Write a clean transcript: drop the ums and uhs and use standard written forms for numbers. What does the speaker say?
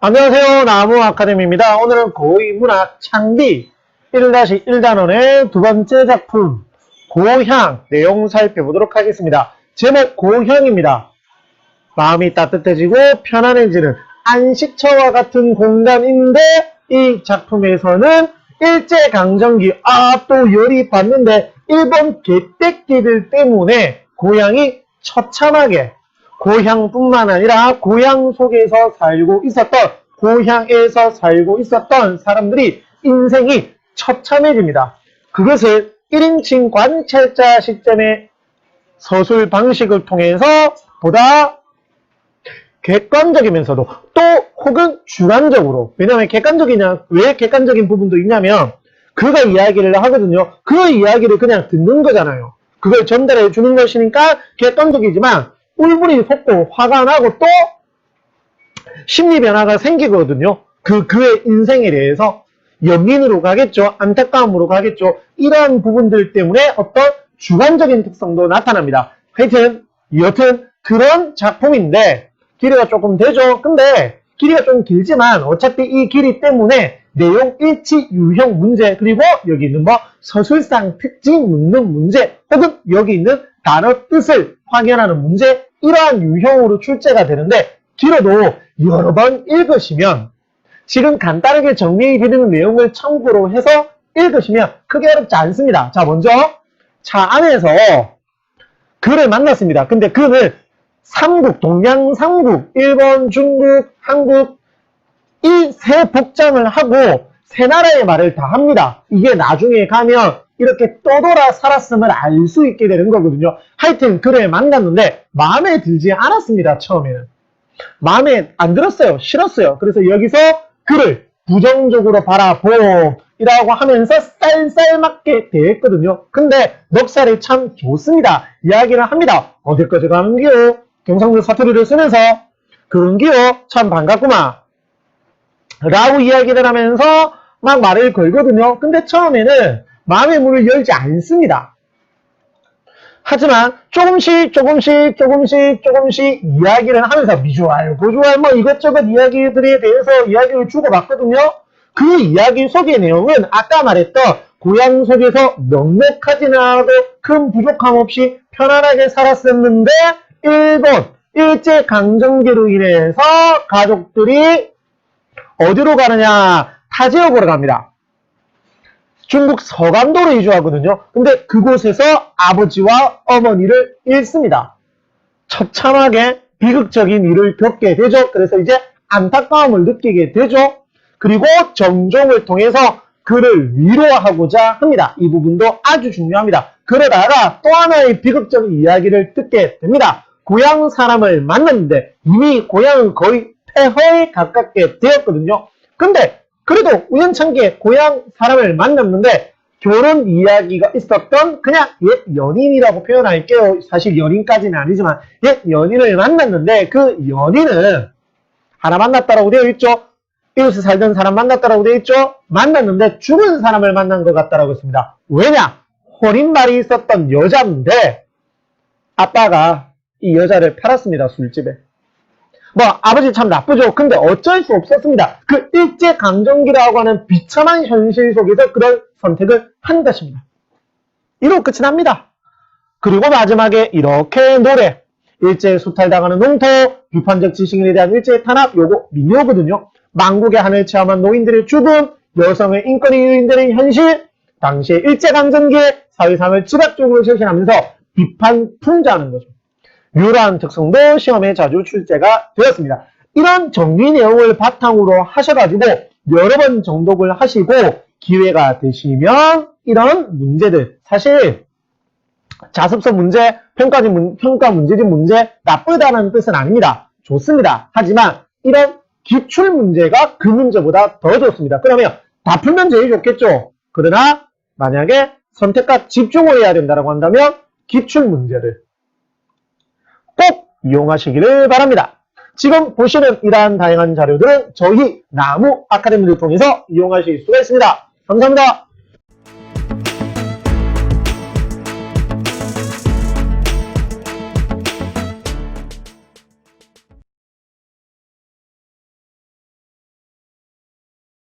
안녕하세요. 나무 아카데미입니다. 오늘은 고위문학 창비 1-1단원의 두 번째 작품 고향 내용 살펴보도록 하겠습니다. 제목 고향입니다. 마음이 따뜻해지고 편안해지는 안식처와 같은 공간인데 이 작품에서는 일제강점기 또 열이 받는데 일본 개떼끼들 때문에 고향이 처참하게 고향뿐만 아니라 고향 속에서 살고 있었던 고향에서 살고 있었던 사람들이 인생이 처참해집니다. 그것을 1인칭 관찰자 시점의 서술 방식을 통해서 보다 객관적이면서도 또 혹은 주관적으로, 왜냐하면 왜 객관적인 부분도 있냐면 그가 이야기를 하거든요. 그 이야기를 그냥 듣는 거잖아요. 그걸 전달해 주는 것이니까 객관적이지만 꿀물이 솟고 화가 나고 또 심리 변화가 생기거든요. 그의 인생에 대해서 연민으로 가겠죠. 안타까움으로 가겠죠. 이러한 부분들 때문에 어떤 주관적인 특성도 나타납니다. 여튼 그런 작품인데 길이가 조금 되죠. 근데 길이가 좀 길지만 어차피 이 길이 때문에 내용 일치 유형 문제, 그리고 여기 있는 서술상 특징 묻는 문제, 혹은 여기 있는 단어 뜻을 확인하는 문제, 이러한 유형으로 출제가 되는데 길어도 여러 번 읽으시면, 지금 간단하게 정리해 드리는 내용을 참고로 해서 읽으시면 크게 어렵지 않습니다. 자, 먼저 차 안에서 그를 만났습니다. 근데 그는 동양 삼국, 일본, 중국, 한국, 이 세 복장을 하고 세 나라의 말을 다 합니다. 이게 나중에 가면 이렇게 떠돌아 살았음을 알 수 있게 되는 거거든요. 하여튼 그를 만났는데 마음에 들지 않았습니다. 처음에는 마음에 안 들었어요. 싫었어요. 그래서 여기서 그를 부정적으로 바라보이라고 하면서 쌀쌀맞게 대했거든요. 근데 넉살이 참 좋습니다. 이야기를 합니다. 어디까지 가는기요? 경상도 사투리를 쓰면서 그런기요? 참 반갑구만 라고 이야기를 하면서 막 말을 걸거든요. 근데 처음에는 마음의 문을 열지 않습니다. 하지만 조금씩 이야기를 하면서 미주알, 고주알 이것저것 이야기들에 대해서 이야기를 주고받거든요. 그 이야기 속의 내용은 아까 말했던 고향 속에서 넉넉하지는 않아도 큰 부족함 없이 편안하게 살았었는데 일본 일제강점기로 인해서 가족들이 어디로 가느냐? 타지역으로 갑니다. 중국 서간도로 이주하거든요. 근데 그곳에서 아버지와 어머니를 잃습니다. 처참하게 비극적인 일을 겪게 되죠. 그래서 이제 안타까움을 느끼게 되죠. 그리고 정종을 통해서 그를 위로하고자 합니다. 이 부분도 아주 중요합니다. 그러다가 또 하나의 비극적인 이야기를 듣게 됩니다. 고향 사람을 만났는데 이미 고향은 거의 폐허에 가깝게 되었거든요. 근데 그래도 우연찮게 고향 사람을 만났는데 결혼 이야기가 있었던 그냥 옛 연인이라고 표현할게요. 사실 연인까지는 아니지만 옛 연인을 만났는데 그 연인은 하나 만났다라고 되어 있죠. 이곳에 살던 사람 만났다라고 되어 있죠. 만났는데 죽은 사람을 만난 것 같다라고 했습니다. 왜냐? 혼인말이 있었던 여자인데 아빠가 이 여자를 팔았습니다. 술집에. 아버지 참 나쁘죠. 근데 어쩔 수 없었습니다. 그 일제강점기라고 하는 비참한 현실 속에서 그런 선택을 한 것입니다. 이로 끝이 납니다. 그리고 마지막에 이렇게 노래, 일제 수탈당하는 농토, 비판적 지식인에 대한 일제 탄압, 요거 민요거든요. 망국의 한을 체험한 노인들의 죽음, 여성의 인권이 유린되는 현실, 당시의 일제강점기의 사회상을 지각적으로 실현하면서 비판 풍자하는 거죠. 이러한 특성도 시험에 자주 출제가 되었습니다. 이런 정리 내용을 바탕으로 하셔가지고 여러 번 정독을 하시고 기회가 되시면 이런 문제들, 사실 자습서 문제, 평가 문제집 문제 나쁘다는 뜻은 아닙니다. 좋습니다. 하지만 이런 기출 문제가 그 문제보다 더 좋습니다. 그러면 다 풀면 제일 좋겠죠. 그러나 만약에 선택과 집중을 해야 된다고 한다면 기출 문제를 꼭 이용하시기를 바랍니다. 지금 보시는 이러한 다양한 자료들은 저희 나무 아카데미를 통해서 이용하실 수가 있습니다. 감사합니다.